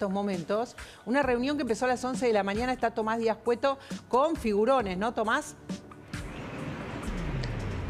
estos momentos, una reunión que empezó a las 11 de la mañana, está Tomás Díaz Cueto con figurones, ¿no, Tomás?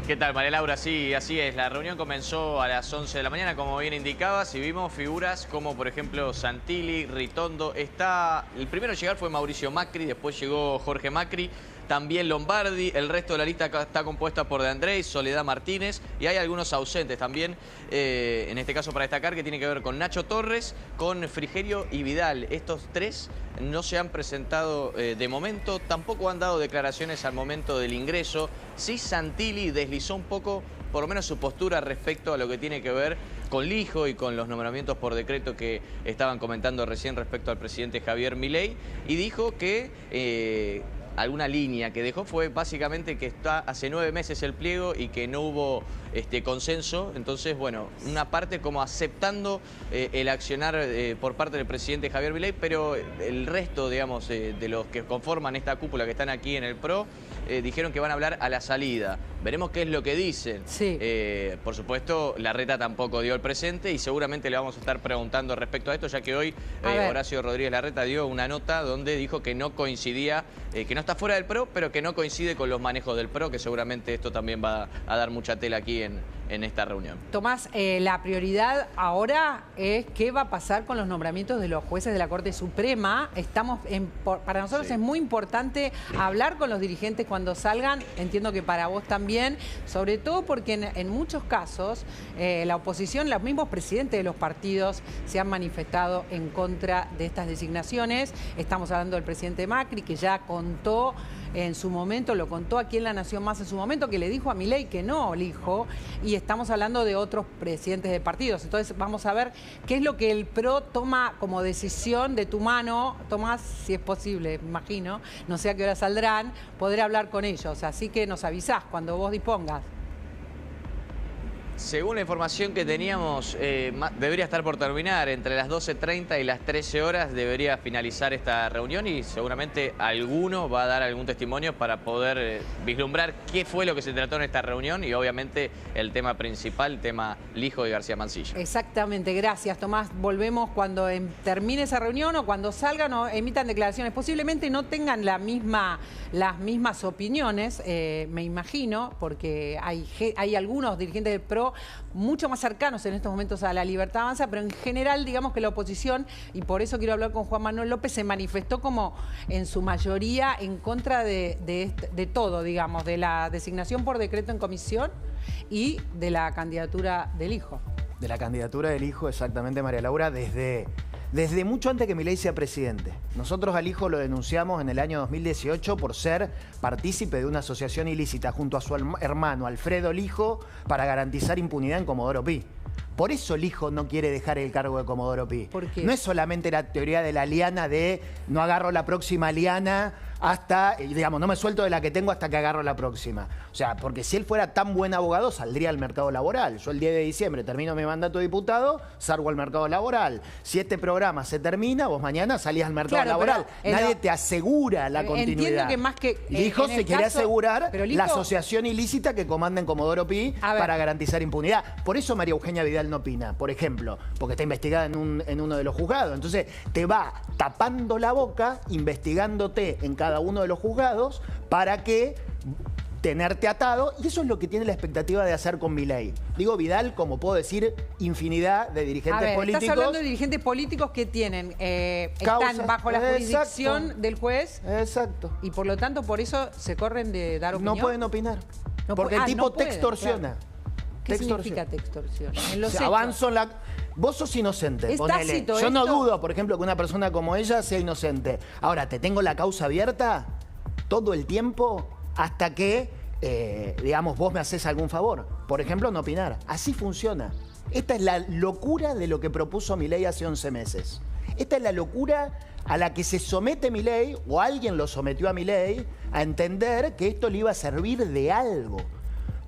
¿Qué tal, María Laura? Sí, así es. La reunión comenzó a las 11 de la mañana, como bien indicabas, y vimos figuras como, por ejemplo, Santilli, Ritondo. El primero a llegar fue Mauricio Macri, después llegó Jorge Macri, también Lombardi. El resto de la lista está compuesta por De Andrés, Soledad Martínez, y hay algunos ausentes también, en este caso para destacar, que tiene que ver con Nacho Torres, con Frigerio y Vidal. Estos tres no se han presentado de momento, tampoco han dado declaraciones al momento del ingreso. Sí, Santilli deslizó un poco, por lo menos su postura respecto a lo que tiene que ver con Lijo y con los nombramientos por decreto que estaban comentando recién respecto al presidente Javier Milei, y dijo que alguna línea que dejó fue básicamente que está hace 9 meses el pliego y que no hubo consenso. Entonces, bueno, una parte como aceptando el accionar por parte del presidente Javier Milei, pero el resto, digamos, de los que conforman esta cúpula que están aquí en el PRO, dijeron que van a hablar a la salida. Veremos qué es lo que dicen. Sí. Por supuesto, Larreta tampoco dio el presente y seguramente le vamos a estar preguntando respecto a esto, ya que hoy Horacio Rodríguez Larreta dio una nota donde dijo que no coincidía, que no está fuera del PRO, pero que no coincide con los manejos del PRO, que seguramente esto también va a dar mucha tela aquí en esta reunión. Tomás, la prioridad ahora es qué va a pasar con los nombramientos de los jueces de la Corte Suprema. Para nosotros es muy importante hablar con los dirigentes cuando salgan, entiendo que para vos también, sobre todo porque en muchos casos la oposición, los mismos presidentes de los partidos se han manifestado en contra de estas designaciones. Estamos hablando del presidente Macri, que ya contó en su momento, lo contó aquí en La Nación Más en su momento, que le dijo a Milei que no, Lijo, y estamos hablando de otros presidentes de partidos. Entonces vamos a ver qué es lo que el PRO toma como decisión de tu mano, Tomás, si es posible, me imagino, no sé a qué hora saldrán, poder hablar con ellos, así que nos avisás cuando vos dispongas. Según la información que teníamos, debería estar por terminar. Entre las 12:30 y las 13 horas debería finalizar esta reunión y seguramente alguno va a dar algún testimonio para poder vislumbrar qué fue lo que se trató en esta reunión y obviamente el tema principal, el tema Lijo y García Mansilla. Exactamente, gracias Tomás. Volvemos cuando termine esa reunión o cuando salgan o emitan declaraciones. Posiblemente no tengan las mismas opiniones, me imagino, porque hay algunos dirigentes del PRO mucho más cercanos en estos momentos a la Libertad Avanza, pero en general digamos que la oposición, y por eso quiero hablar con Juan Manuel López, se manifestó como en su mayoría en contra de todo, digamos, de la designación por decreto en comisión y de la candidatura del Hijo. De la candidatura del Hijo, exactamente, María Laura, desde mucho antes que Milei sea presidente. Nosotros al Hijo lo denunciamos en el año 2018 por ser partícipe de una asociación ilícita junto a su hermano Alfredo Lijo para garantizar impunidad en Comodoro Pi. Por eso Lijo no quiere dejar el cargo de Comodoro Pi. ¿Por qué? No es solamente la teoría de la liana de no agarro la próxima liana hasta, digamos, no me suelto de la que tengo hasta que agarro la próxima. O sea, porque si él fuera tan buen abogado, saldría al mercado laboral. Yo el 10 de diciembre termino mi mandato de diputado, salgo al mercado laboral. Si este programa se termina, vos mañana salís al mercado laboral. Nadie te asegura la continuidad. Entiendo que más que... Lijo se quiere asegurar Lijo, la asociación ilícita que comanda en Comodoro Pi para garantizar impunidad. Por eso María Eugenia Vidal no opina, por ejemplo, porque está investigada en uno de los juzgados. Entonces te va tapando la boca, investigándote en cada uno de los juzgados para que tenerte atado, y eso es lo que tiene la expectativa de hacer con Milei. Digo Vidal, como puedo decir, infinidad de dirigentes políticos. Estás hablando de dirigentes políticos que tienen, están bajo la jurisdicción del juez. Exacto. Y por lo tanto, por eso se corren de dar opinión. No pueden opinar. Porque el tipo te extorsiona. ¿Qué significa te extorsiona? En los hechos. Avanzo en la... Vos sos inocente, ponele. Yo no dudo, por ejemplo, que una persona como ella sea inocente. Ahora, te tengo la causa abierta todo el tiempo hasta que, digamos, vos me haces algún favor. Por ejemplo, no opinar. Así funciona. Esta es la locura de lo que propuso Milei hace 11 meses. Esta es la locura a la que se somete Milei, o alguien lo sometió a Milei, a entender que esto le iba a servir de algo.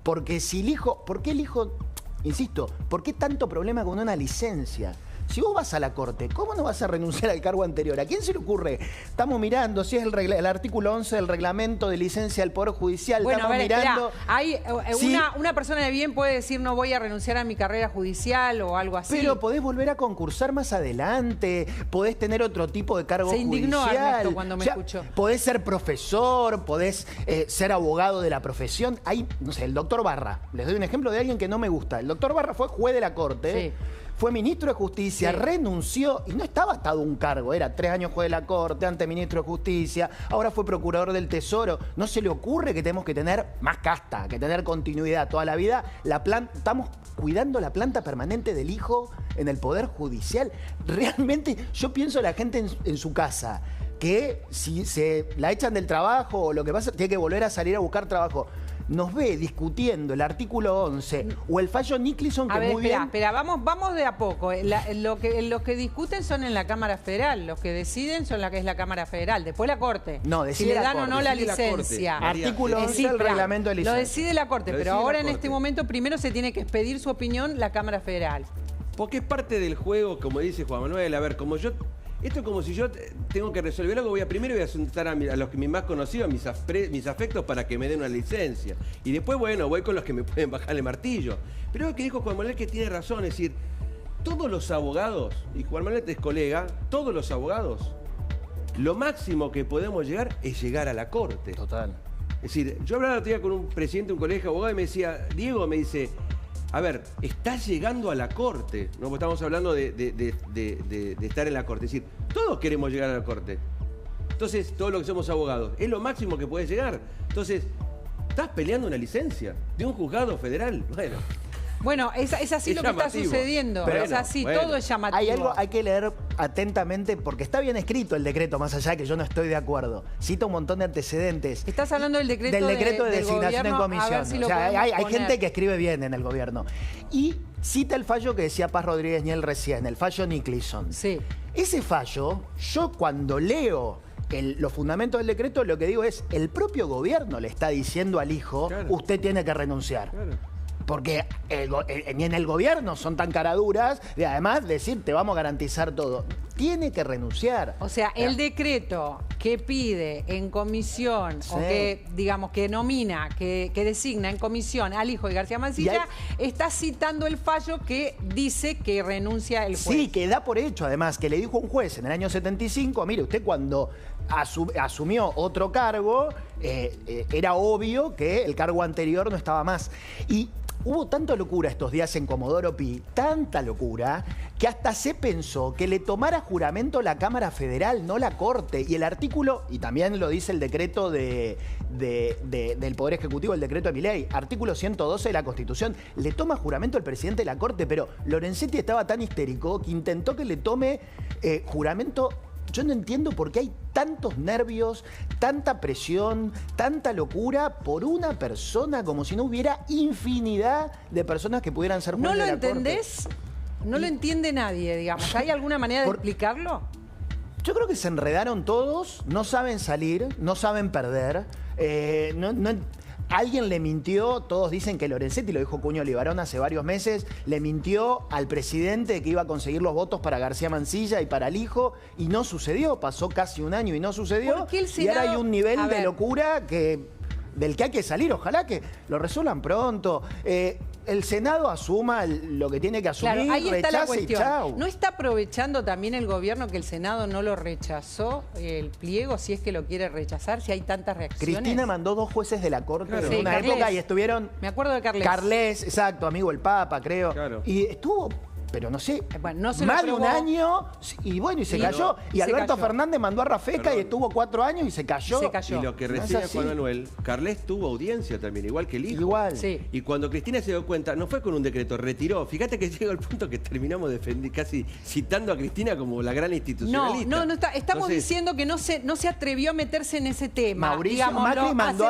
Porque si el Hijo... ¿Por qué el Hijo...? Insisto, ¿por qué tanto problema con una licencia? Si vos vas a la Corte, ¿cómo no vas a renunciar al cargo anterior? ¿A quién se le ocurre? Estamos mirando si es el artículo 11 del reglamento de licencia del Poder Judicial. Bueno, estamos mirando... Hay, sí, una persona de bien puede decir no voy a renunciar a mi carrera judicial o algo así. pero podés volver a concursar más adelante, podés tener otro tipo de cargo judicial. Se indignó Ernesto cuando me escuchó. Podés ser profesor, podés ser abogado de la profesión. Hay, no sé, el doctor Barra. Les doy un ejemplo de alguien que no me gusta. El doctor Barra fue juez de la Corte. Sí. Fue ministro de Justicia, sí, renunció y no estaba atado a un cargo. Era 3 años juez de la Corte, antes ministro de Justicia, ahora fue procurador del Tesoro. No se le ocurre que tenemos que tener más casta, que tener continuidad toda la vida. Estamos cuidando la planta permanente del hijo en el Poder Judicial. Realmente yo pienso en la gente en su casa, que si se la echan del trabajo o lo que pasa, tiene que volver a salir a buscar trabajo. Nos ve discutiendo el artículo 11 o el fallo Nicholson, que muy bien... Espera, vamos de a poco. Los que discuten son en la Cámara Federal, los que deciden son es la Cámara Federal, después la Corte. No, si le dan o no la licencia. Artículo 11 del reglamento de licencia. Lo decide la Corte, pero ahora en este momento primero se tiene que expedir su opinión la Cámara Federal. Porque es parte del juego, como dice Juan Manuel. A ver, esto es como si yo tengo que resolver algo, primero voy a sentar a los que más conocidos, mis afectos, para que me den una licencia. Y después, bueno, voy con los que me pueden bajar el martillo. Pero lo que dijo Juan Manuel, que tiene razón, es decir, todos los abogados, y Juan Manuel es colega, todos los abogados, lo máximo que podemos llegar es llegar a la Corte. Total. Es decir, yo hablaba el otro día con un presidente de un colegio de abogados y me decía, Diego, me dice... A ver, estás llegando a la Corte, ¿no? Estamos hablando de estar en la Corte. Es decir, todos queremos llegar a la Corte. Entonces, todos los que somos abogados, es lo máximo que puedes llegar. Entonces, estás peleando una licencia de un juzgado federal. Bueno, es así es lo llamativo. Que está sucediendo. Pero es así, todo es llamativo. Hay algo, hay que leer atentamente, porque está bien escrito el decreto, más allá de que yo no estoy de acuerdo. Cita un montón de antecedentes. Estás hablando del decreto de designación en comisión. Si hay gente que escribe bien en el gobierno. Y cita el fallo que decía Paz Rodríguez Ñel recién, el fallo Nicholson. Sí. Ese fallo, yo cuando leo los fundamentos del decreto, lo que digo es, el propio gobierno le está diciendo al hijo, claro, usted tiene que renunciar. Claro. Porque ni en el gobierno son tan caraduras de además decir te vamos a garantizar todo. Tiene que renunciar. O sea, el decreto que pide en comisión, sí, o que, digamos, que nomina, que designa en comisión al hijo de García Mansilla, está citando el fallo que dice que renuncia el juez. Sí, que da por hecho, además, que le dijo un juez en el año 75, mire, usted cuando asumió otro cargo, era obvio que el cargo anterior no estaba más. Y hubo tanta locura estos días en Comodoro Pi, tanta locura, que hasta se pensó que le tomara juramento la Cámara Federal, no la Corte. Y el artículo, y también lo dice el decreto del Poder Ejecutivo, el decreto de Milei, artículo 112 de la Constitución, le toma juramento el presidente de la Corte, pero Lorenzetti estaba tan histérico que intentó que le tome juramento. Yo no entiendo por qué hay tantos nervios, tanta presión, tanta locura por una persona, como si no hubiera infinidad de personas que pudieran ser jueces de la Corte. ¿No lo entendés? No lo entiende nadie, digamos. ¿Hay alguna manera de explicarlo? Yo creo que se enredaron todos, no saben salir, no saben perder. Alguien le mintió, todos dicen que Lorenzetti, lo dijo Cuño Libarón hace varios meses, le mintió al presidente que iba a conseguir los votos para García Mansilla y para el hijo, y no sucedió, pasó casi un año y no sucedió. Y ahora hay un nivel de locura del que hay que salir, ojalá que lo resuelvan pronto. El Senado asuma lo que tiene que asumir, claro, ahí está la cuestión. Y chau. ¿No está aprovechando también el gobierno que el Senado no lo rechazó, el pliego, si es que lo quiere rechazar, si hay tantas reacciones? Cristina mandó 2 jueces de la Corte en una época y estuvieron... Me acuerdo de Carles. Carles, exacto, amigo del Papa, creo. Claro. Y estuvo... Pero no sé, bueno, no más de un año y bueno, y se cayó. Y Alberto Fernández mandó a Rafeca y estuvo 4 años y se cayó. Y lo que recibe Juan Manuel, Carles tuvo audiencia también, igual que el hijo. Igual. Sí. Y cuando Cristina se dio cuenta, no fue con un decreto, retiró. Fíjate que llegó el punto que terminamos casi citando a Cristina como la gran institucionalista. No, estamos diciendo que no se atrevió a meterse en ese tema. Mauricio Macri mandó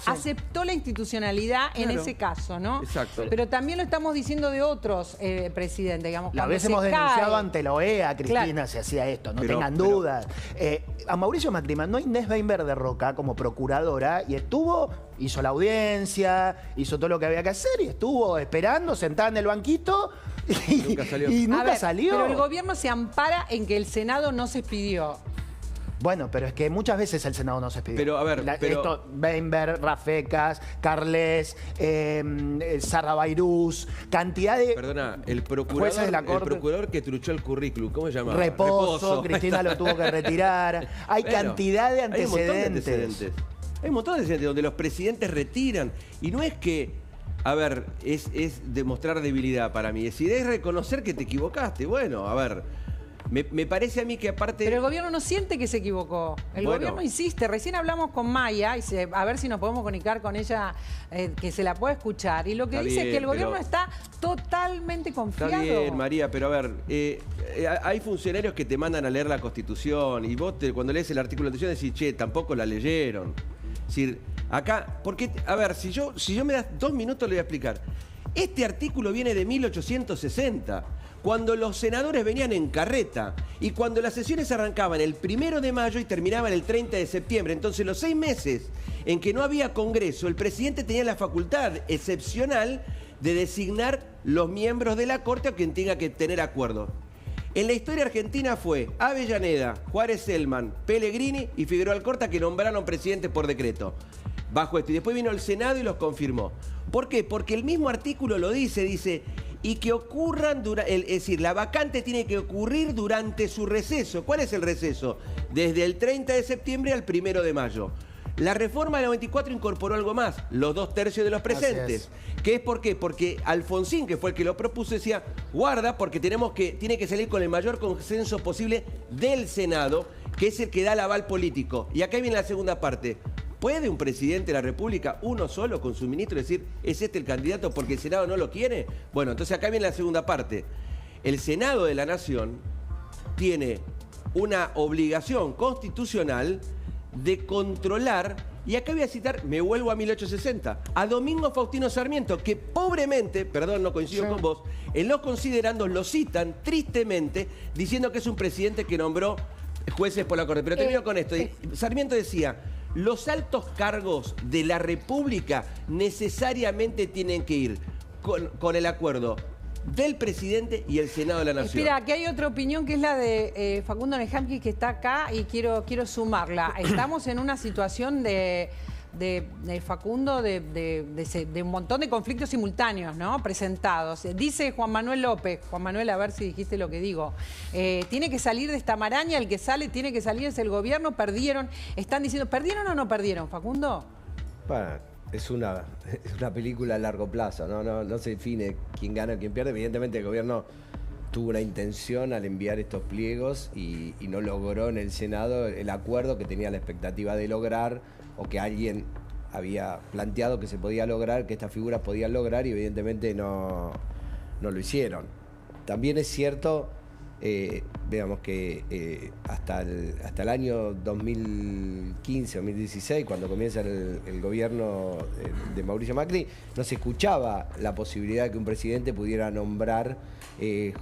aceptó la institucionalidad en ese caso, ¿no? Exacto. Pero también lo estamos diciendo de otros presidentes, digamos. La vez hemos denunciado ante la OEA, Cristina, se hacía esto, no tengan dudas. A Mauricio Macri mandó a Inés Weinberg de Roca como procuradora y hizo la audiencia, hizo todo lo que había que hacer y estuvo esperando, sentada en el banquito, Nunca salió. Y nunca salió. Pero el gobierno se ampara en que el Senado no se expidió. Bueno, pero es que muchas veces el Senado no se expidió. Pero, a ver, Esto, Weinberg, Rafecas, Carles, Sarrabairús, cantidad de... Perdona, jueces de la Corte. El procurador que truchó el currículum, ¿cómo se llama? Reposo, Cristina lo tuvo que retirar. Hay cantidad de antecedentes. Hay un montón de antecedentes donde los presidentes retiran. Y no es que, a ver, es demostrar debilidad para mí. Es decir, es reconocer que te equivocaste. Bueno, a ver... Me parece a mí que aparte... Pero el gobierno no siente que se equivocó. El gobierno insiste. Recién hablamos con Maya, a ver si nos podemos comunicar con ella, que se la pueda escuchar. Y lo que dice es que el gobierno está totalmente confiado. Está bien, María, pero a ver, hay funcionarios que te mandan a leer la Constitución y vos cuando lees el artículo de la Constitución decís, che, tampoco la leyeron. Es decir, acá, porque, a ver, si yo me das 2 minutos le voy a explicar. Este artículo viene de 1860. Cuando los senadores venían en carreta y cuando las sesiones arrancaban el 1 de mayo y terminaban el 30 de septiembre. Entonces, los 6 meses en que no había Congreso, el presidente tenía la facultad excepcional de designar los miembros de la Corte a quien tenga que tener acuerdo. En la historia argentina fue Avellaneda, Juárez Selman, Pellegrini y Figueroa Alcorta que nombraron presidentes por decreto. Bajo esto. Y después vino el Senado y los confirmó. ¿Por qué? Porque el mismo artículo lo dice... Y que ocurran, es decir, la vacante tiene que ocurrir durante su receso. ¿Cuál es el receso? Desde el 30 de septiembre al 1 de mayo. La reforma del 94 incorporó algo más, los 2/3 de los presentes. ¿Qué es por qué? Porque Alfonsín, que fue el que lo propuso, decía, guarda, porque tiene que salir con el mayor consenso posible del Senado, que es el que da el aval político. Y acá viene la segunda parte. ¿Puede un presidente de la República, uno solo, con su ministro, decir, es este el candidato porque el Senado no lo quiere? Bueno, entonces acá viene la segunda parte. El Senado de la Nación tiene una obligación constitucional de controlar, y acá voy a citar, me vuelvo a 1860, a Domingo Faustino Sarmiento, que pobremente, perdón, no coincido con vos, en los considerandos lo citan tristemente, diciendo que es un presidente que nombró jueces por la Corte. Pero termino con esto. Sarmiento decía... Los altos cargos de la República necesariamente tienen que ir con el acuerdo del presidente y el Senado de la Nación. Espera, aquí hay otra opinión que es la de Facundo Nejamki, que está acá y quiero sumarla. Estamos en una situación de Facundo, de un montón de conflictos simultáneos, ¿no? Presentados. Dice Juan Manuel López, Juan Manuel, a ver si dijiste lo que digo, tiene que salir de esta maraña, el que sale tiene que salir es el gobierno, perdieron. Están diciendo, ¿perdieron o no perdieron, Facundo? Bueno, es una película a largo plazo, no se define quién gana o quién pierde. Evidentemente el gobierno tuvo una intención al enviar estos pliegos y no logró en el Senado el acuerdo que tenía la expectativa de lograr, o que alguien había planteado que se podía lograr, que estas figuras podían lograr, y evidentemente no lo hicieron. También es cierto, digamos que hasta el año 2015, 2016, cuando comienza el gobierno de Mauricio Macri, no se escuchaba la posibilidad de que un presidente pudiera nombrar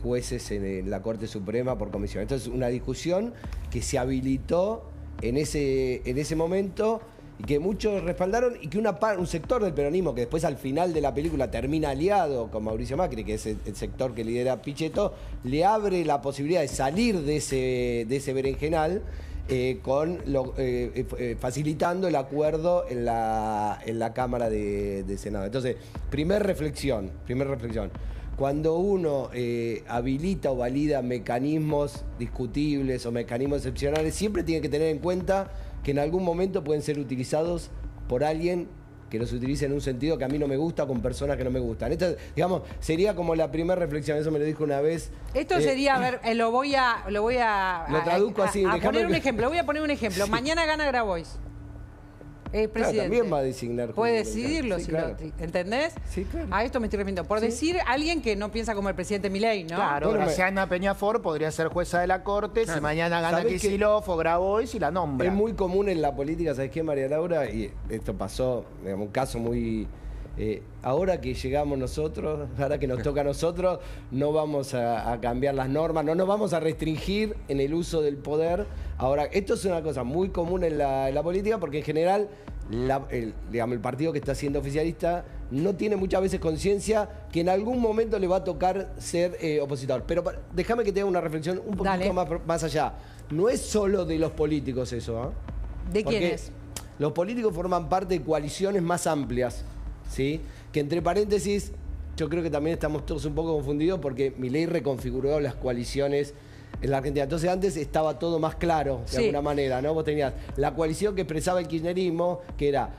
jueces en la Corte Suprema por comisión. Entonces, una discusión que se habilitó en ese momento, y que muchos respaldaron, y que un sector del peronismo, que después al final de la película termina aliado con Mauricio Macri, que es el sector que lidera Pichetto, le abre la posibilidad de salir de ese berenjenal, facilitando el acuerdo en la Cámara de Senado. Entonces, primer reflexión. Cuando uno habilita o valida mecanismos discutibles o mecanismos excepcionales, siempre tiene que tener en cuenta que en algún momento pueden ser utilizados por alguien que los utilice en un sentido que a mí no me gusta, con personas que no me gustan. Esto, digamos, sería como la primera reflexión. Eso me lo dijo una vez. Esto sería, a ver, lo traduzco así. Poner un ejemplo. Voy a poner un ejemplo. Sí. Mañana gana Grabois. Presidente. Claro, también va a designar. Puede decidirlo, sí, si claro. ¿Entendés? Sí, claro. A esto me estoy refiriendo. Por decir alguien que no piensa como el presidente Milei, ¿no? Claro, Graciana Peñafort podría ser jueza de la Corte, si mañana gana Kicillof o Grabois y la nombra. Es muy común en la política, ¿sabes qué, María Laura? Y esto pasó, digamos, un caso muy... ahora que llegamos nosotros, ahora que nos toca a nosotros, no vamos a cambiar las normas, no nos vamos a restringir en el uso del poder. Ahora, esto es una cosa muy común en la política, porque en general el partido que está siendo oficialista no tiene muchas veces conciencia que en algún momento le va a tocar ser opositor. Pero déjame que te haga una reflexión un poquito más allá. No es solo de los políticos eso, ¿eh? ¿De quiénes? Los políticos forman parte de coaliciones más amplias, ¿sí? Que entre paréntesis, yo creo que también estamos todos un poco confundidos porque Milei reconfiguró las coaliciones en la Argentina. Entonces antes estaba todo más claro, de alguna manera, ¿no? Vos tenías la coalición que expresaba el kirchnerismo, que era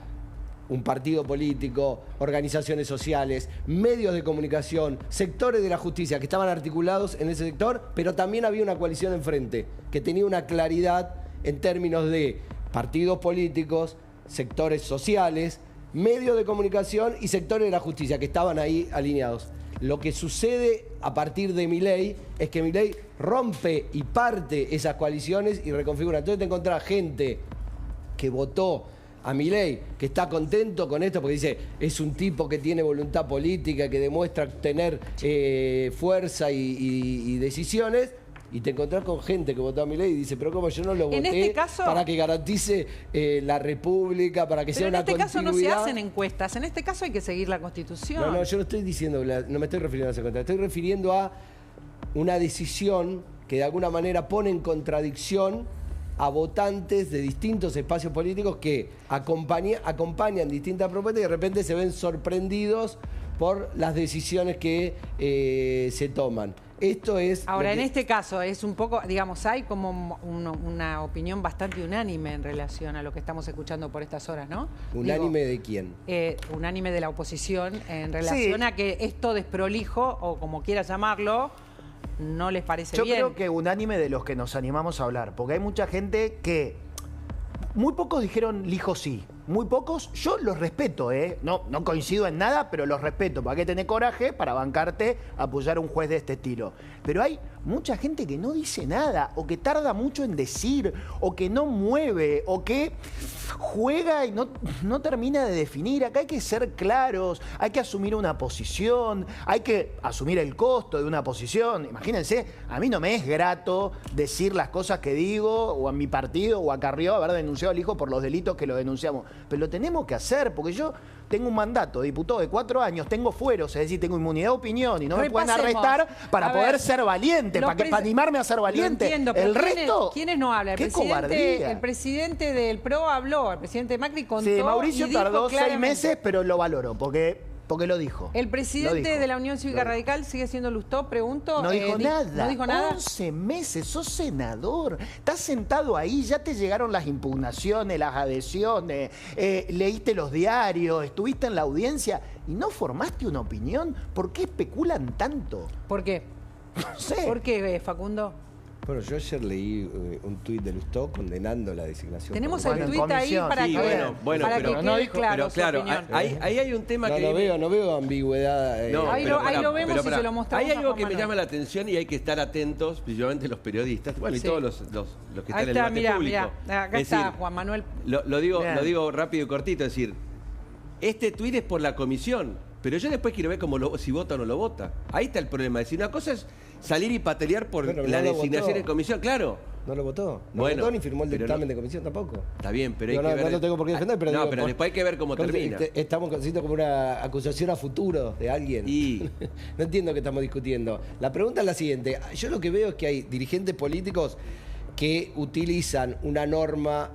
un partido político, organizaciones sociales, medios de comunicación, sectores de la justicia que estaban articulados en ese sector, pero también había una coalición enfrente que tenía una claridad en términos de partidos políticos, sectores sociales, medios de comunicación y sectores de la justicia que estaban ahí alineados. Lo que sucede a partir de Milei es que Milei rompe y parte esas coaliciones y reconfigura. Entonces te encontrás gente que votó a Milei, que está contento con esto porque dice es un tipo que tiene voluntad política, que demuestra tener fuerza y decisiones, y te encontrás con gente que votó a Milei y dice, pero como yo no lo voté en este caso, para que garantice la república, para que sea una continuidad. Pero en este caso no se hacen encuestas, en este caso hay que seguir la Constitución. No, yo no estoy diciendo, no me estoy refiriendo a esa encuesta, estoy refiriendo a una decisión que de alguna manera pone en contradicción a votantes de distintos espacios políticos que acompañan distintas propuestas y de repente se ven sorprendidos por las decisiones que se toman. Esto es... Ahora, en este caso es un poco, digamos, hay como una opinión bastante unánime en relación a lo que estamos escuchando por estas horas, ¿no? ¿Unánime de quién? Unánime de la oposición en relación a que esto desprolijo, o como quieras llamarlo, no les parece bien. Yo creo que unánime de los que nos animamos a hablar, porque hay mucha gente que... Muy pocos dijeron lijo sí. Muy pocos, yo los respeto, no coincido en nada, pero los respeto. ¿Para qué tener coraje? Para bancarte a apoyar a un juez de este estilo. Pero hay mucha gente que no dice nada, o que tarda mucho en decir, o que no mueve, o que juega y no termina de definir. Acá hay que ser claros, hay que asumir una posición, hay que asumir el costo de una posición. Imagínense, a mí no me es grato decir las cosas que digo, o a mi partido, o a Carrió haber denunciado al hijo por los delitos que lo denunciamos. Pero lo tenemos que hacer, porque yo tengo un mandato de diputado de 4 años, tengo fueros, es decir, tengo inmunidad de opinión y no me pueden arrestar para poder ser valiente, para animarme a ser valiente. Entiendo, el resto, ¿quiénes no hablan? Qué cobardía. El presidente del PRO habló, el presidente Macri contó. Sí, Mauricio y dijo tardó claramente, 6 meses, pero lo valoró, porque lo dijo. ¿El presidente de la Unión Cívica Radical sigue siendo Lustó? Pregunto. No dijo nada. ¿No dijo nada? 11 meses, sos senador. Estás sentado ahí, ya te llegaron las impugnaciones, las adhesiones, leíste los diarios, estuviste en la audiencia y no formaste una opinión. ¿Por qué especulan tanto? ¿Por qué? No sé. ¿Por qué, Facundo? Bueno, yo ayer leí un tuit de Lustó condenando la designación. Tenemos el tuit ahí para sí, que quede claro, claro, ahí hay un tema que... No veo ambigüedad. Ahí lo vemos y se lo mostramos. Hay algo que me llama la atención y hay que estar atentos, principalmente los periodistas, bueno, y todos los que están en el debate público. Acá está Juan Manuel. Lo digo rápido y cortito, es decir, este tuit es por la comisión, pero yo después quiero ver si vota o no lo vota. Ahí está el problema. Es decir, una cosa es salir y patalear por la designación en comisión, claro. No lo votó. No bueno, votó ni firmó el dictamen de comisión tampoco. Está bien, pero hay que ver... No lo tengo por qué defender, pero... No, pero después hay que ver cómo termina. Estamos haciendo como una acusación a futuro de alguien. Y... No entiendo qué estamos discutiendo. La pregunta es la siguiente. Yo lo que veo es que hay dirigentes políticos que utilizan una norma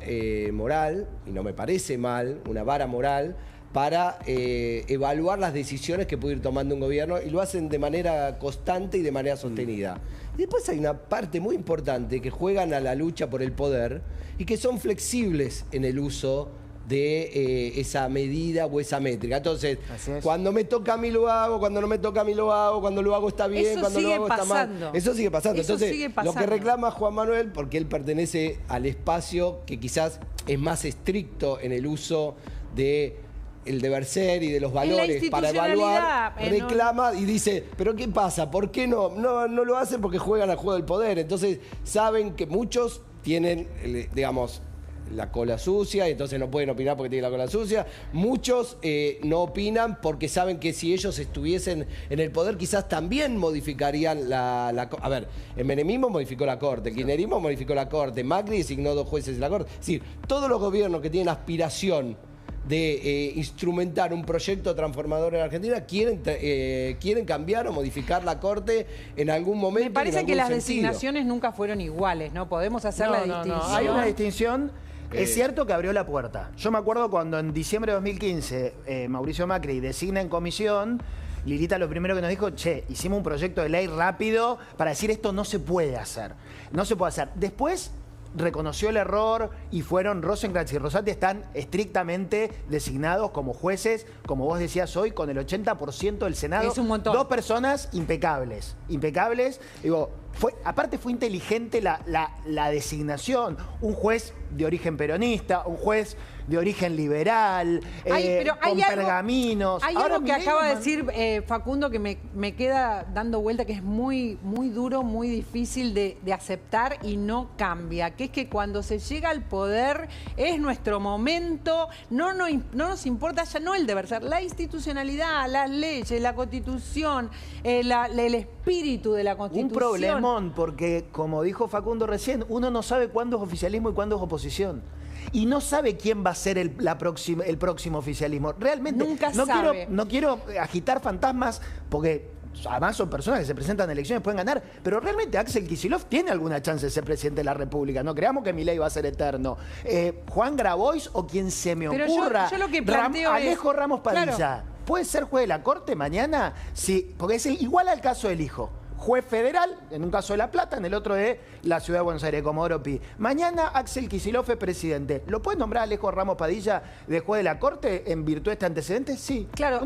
moral, y no me parece mal, una vara moral, para evaluar las decisiones que puede ir tomando un gobierno, y lo hacen de manera constante y de manera sostenida. Y después hay una parte muy importante que juegan a la lucha por el poder y que son flexibles en el uso de esa medida o esa métrica. Entonces, cuando me toca a mí lo hago, cuando no me toca a mí lo hago, cuando lo hago está bien, cuando lo hago está mal. Eso sigue pasando. Entonces, lo que reclama Juan Manuel, porque él pertenece al espacio que quizás es más estricto en el uso de el deber ser y de los valores para evaluar, reclama y dice, pero ¿qué pasa? ¿Por qué no lo hacen? Porque juegan al juego del poder. Entonces saben que muchos tienen, digamos, la cola sucia y entonces no pueden opinar porque tienen la cola sucia. Muchos no opinan porque saben que si ellos estuviesen en el poder quizás también modificarían a ver, el menemismo modificó la Corte, el kirchnerismo modificó la Corte, Macri designó 2 jueces de la Corte. Es decir, todos los gobiernos que tienen aspiración de instrumentar un proyecto transformador en Argentina, quieren cambiar o modificar la Corte en algún momento. Me parece que las sentido. Designaciones nunca fueron iguales, ¿no? Podemos hacer la distinción. No. Hay una distinción. Es cierto que abrió la puerta. Yo me acuerdo cuando en diciembre de 2015 Mauricio Macri designa en comisión, Lilita lo primero que nos dijo, che, hicimos un proyecto de ley rápido para decir esto no se puede hacer. No se puede hacer. Después reconoció el error y fueron Rosenkrantz y Rosati están estrictamente designados como jueces, como vos decías hoy, con el 80% del Senado. Es un montón. 2 personas impecables. Impecables. Digo, aparte fue inteligente la designación. Un juez de origen peronista, un juez de origen liberal, con pergaminos. Hay algo que acaba de decir Facundo que me queda dando vuelta, que es muy, muy duro, muy difícil de aceptar y no cambia, que es que cuando se llega al poder es nuestro momento, no nos importa ya no el deber ser, la institucionalidad, las leyes, la Constitución, el espíritu de la Constitución. Un problemón, porque como dijo Facundo recién, uno no sabe cuándo es oficialismo y cuándo es oposición. Y no sabe quién va a ser el próximo oficialismo. Realmente nunca sabe. No quiero agitar fantasmas, porque además son personas que se presentan en elecciones, pueden ganar, pero realmente Axel Kicillof tiene alguna chance de ser presidente de la República. No creamos que Milei va a ser eterno. Juan Grabois o quien se me ocurra. Yo lo que planteo Alejo Ramos Padilla. Claro. ¿Puede ser juez de la Corte mañana? Sí, porque es igual al caso del hijo. Juez federal, en un caso de La Plata, en el otro de la Ciudad de Buenos Aires, Comodoro Pi. Mañana Axel Kicillof es presidente. ¿Lo puede nombrar Alejo Ramos Padilla de juez de la Corte en virtud de este antecedente? Sí. Claro,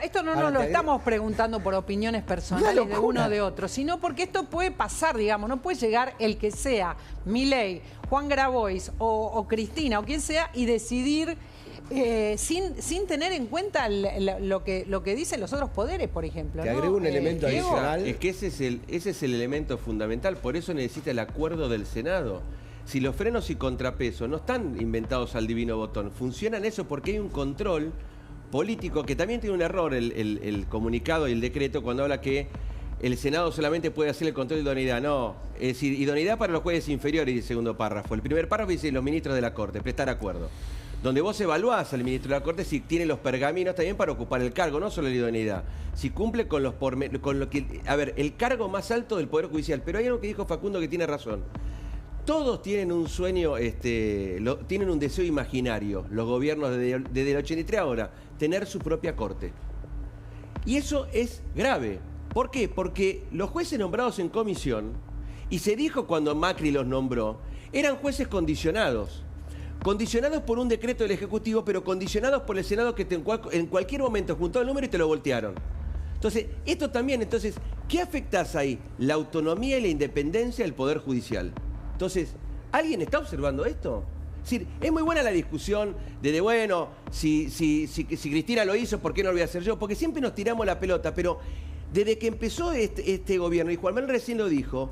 esto no nos lo estamos preguntando por opiniones personales de uno o de otro, sino porque esto puede pasar, digamos, no puede llegar el que sea, Milei, Juan Grabois o Cristina o quien sea, y decidir sin tener en cuenta lo que dicen los otros poderes, por ejemplo. Te agrego un elemento adicional. Es que ese es el elemento fundamental, por eso necesita el acuerdo del Senado. Si los frenos y contrapesos no están inventados al divino botón, funcionan eso porque hay un control político que también tiene un error el comunicado y el decreto cuando habla que el Senado solamente puede hacer el control de idoneidad. No, es decir, idoneidad para los jueces inferiores, dice el segundo párrafo. El primer párrafo dice los ministros de la Corte, prestar acuerdo. Donde vos evaluás al ministro de la Corte si tiene los pergaminos también para ocupar el cargo, no solo la idoneidad. Si cumple con lo que... A ver, el cargo más alto del Poder Judicial. Pero hay algo que dijo Facundo que tiene razón. Todos tienen un sueño, tienen un deseo imaginario, los gobiernos desde el 83 ahora, tener su propia Corte. Y eso es grave. ¿Por qué? Porque los jueces nombrados en comisión, y se dijo cuando Macri los nombró, eran jueces condicionados. Condicionados por un decreto del Ejecutivo, pero condicionados por el Senado que en cualquier momento juntó el número y te lo voltearon. Entonces, esto también, ¿qué afectás ahí? La autonomía y la independencia del Poder Judicial. Entonces, ¿alguien está observando esto? Es decir, es muy buena la discusión de bueno, si Cristina lo hizo, ¿por qué no lo voy a hacer yo? Porque siempre nos tiramos la pelota, pero desde que empezó este gobierno, y Juan Manuel recién lo dijo,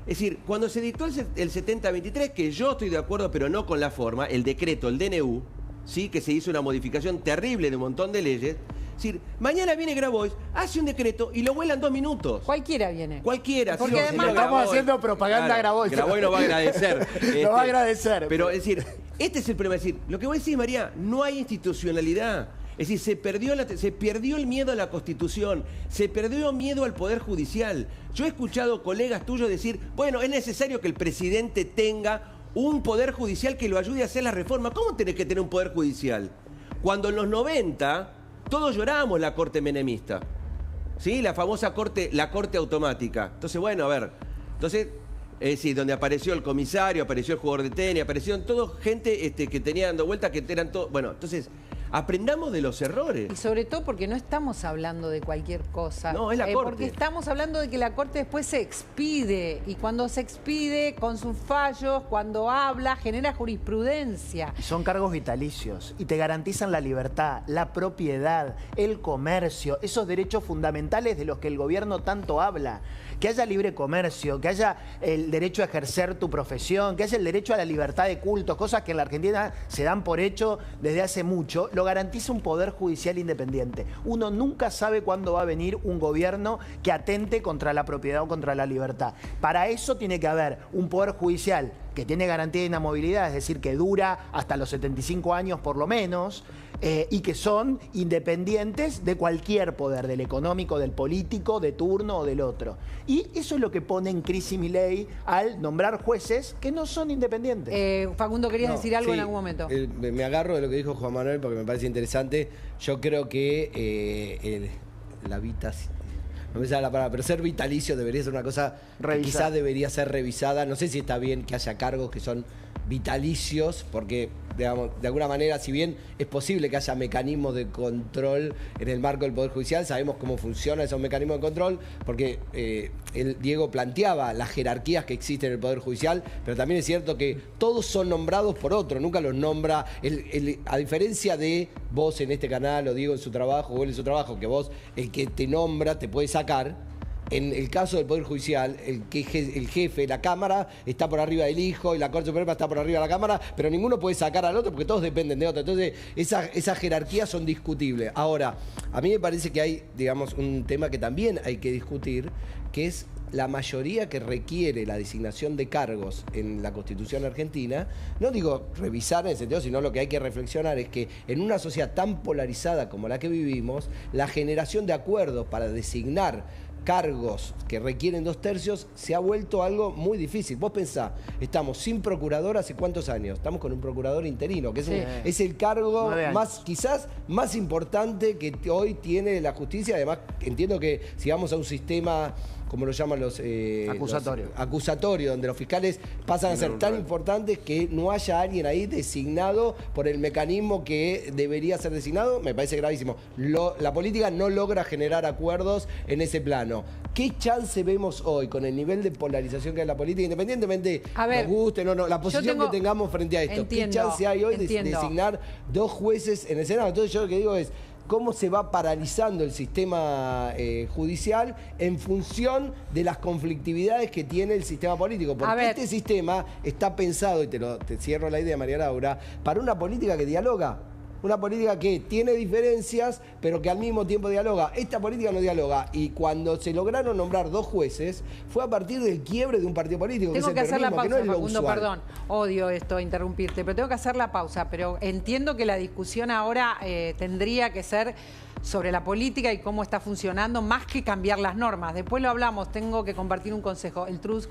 es decir, cuando se dictó el 7023, que yo estoy de acuerdo, pero no con la forma, el decreto, el DNU, ¿sí? Que se hizo una modificación terrible de un montón de leyes. Es decir, mañana viene Grabois, hace un decreto y lo vuelan 2 minutos. Cualquiera viene. Cualquiera. Porque además estamos haciendo propaganda a Grabois. Grabois nos va a agradecer. Lo va a agradecer. Pero es decir, este es el problema. Es decir, lo que vos decís, María, no hay institucionalidad. Es decir, se perdió el miedo a la Constitución, se perdió miedo al Poder Judicial. Yo he escuchado colegas tuyos decir, bueno, es necesario que el presidente tenga un Poder Judicial que lo ayude a hacer la reforma. ¿Cómo tenés que tener un Poder Judicial? Cuando en los 90 todos llorábamos la Corte menemista, ¿sí? La famosa la Corte automática. Entonces, bueno, a ver, es decir, donde apareció el comisario, apareció el jugador de tenis, aparecieron todos gente que tenía dando vueltas, que eran todos... Bueno, entonces... Aprendamos de los errores. Y sobre todo porque no estamos hablando de cualquier cosa. No, es la Corte. Porque estamos hablando de que la Corte después se expide. Y cuando se expide, con sus fallos, cuando habla, genera jurisprudencia. Y son cargos vitalicios. Y te garantizan la libertad, la propiedad, el comercio, esos derechos fundamentales de los que el gobierno tanto habla. Que haya libre comercio, que haya el derecho a ejercer tu profesión, que haya el derecho a la libertad de culto, cosas que en la Argentina se dan por hecho desde hace mucho, lo garantiza un poder judicial independiente. Uno nunca sabe cuándo va a venir un gobierno que atente contra la propiedad o contra la libertad. Para eso tiene que haber un poder judicial que tiene garantía de inamovilidad, es decir, que dura hasta los 75 años por lo menos, y que son independientes de cualquier poder, del económico, del político, de turno o del otro. Y eso es lo que pone en crisis Milei al nombrar jueces que no son independientes. Facundo, ¿querías decir algo en algún momento? Me agarro de lo que dijo Juan Manuel porque me parece interesante. Yo creo que la habitación... No me sale la palabra, pero ser vitalicio debería ser una cosa que quizás debería ser revisada. No sé si está bien que haya cargos que son vitalicios, porque, digamos, de alguna manera, si bien es posible que haya mecanismos de control en el marco del Poder Judicial, sabemos cómo funcionan esos mecanismos de control, porque Diego planteaba las jerarquías que existen en el Poder Judicial, pero también es cierto que todos son nombrados por otro, nunca los nombra, a diferencia de vos en este canal, o Diego en su trabajo, o él en su trabajo, que vos, el que te nombra, te puede sacar. En el caso del Poder Judicial, el jefe, la Cámara, está por arriba del hijo y la Corte Suprema está por arriba de la Cámara, pero ninguno puede sacar al otro porque todos dependen de otro. Entonces, esas jerarquías son discutibles. Ahora, a mí me parece que hay, digamos, un tema que también hay que discutir, que es la mayoría que requiere la designación de cargos en la Constitución argentina. No digo revisar en ese sentido, sino lo que hay que reflexionar es que en una sociedad tan polarizada como la que vivimos, la generación de acuerdos para designar cargos que requieren 2/3 se ha vuelto algo muy difícil. Vos pensá, estamos sin procurador hace ¿cuántos años? Estamos con un procurador interino, que es el cargo quizás más importante que hoy tiene la justicia. Además, entiendo que si vamos a un sistema, como lo llaman los acusatorios, donde los fiscales pasan a ser tan importantes, que no haya alguien ahí designado por el mecanismo que debería ser designado, me parece gravísimo. La política no logra generar acuerdos en ese plano. ¿Qué chance vemos hoy con el nivel de polarización que hay en la política, independientemente nos guste o no, la posición que tengamos frente a esto? ¿Qué chance hay hoy de designar 2 jueces en el Senado? Entonces yo lo que digo es, cómo se va paralizando el sistema judicial en función de las conflictividades que tiene el sistema político. Porque este sistema está pensado, y te cierro la idea, María Laura, para una política que dialoga. Una política que tiene diferencias, pero que al mismo tiempo dialoga. Esta política no dialoga. Y cuando se lograron nombrar 2 jueces, fue a partir del quiebre de un partido político. Tengo que hacer la pausa, no es Facundo, perdón. Odio esto, interrumpirte, pero tengo que hacer la pausa. Pero entiendo que la discusión ahora tendría que ser sobre la política y cómo está funcionando, más que cambiar las normas. Después lo hablamos, tengo que compartir un consejo. El TRUS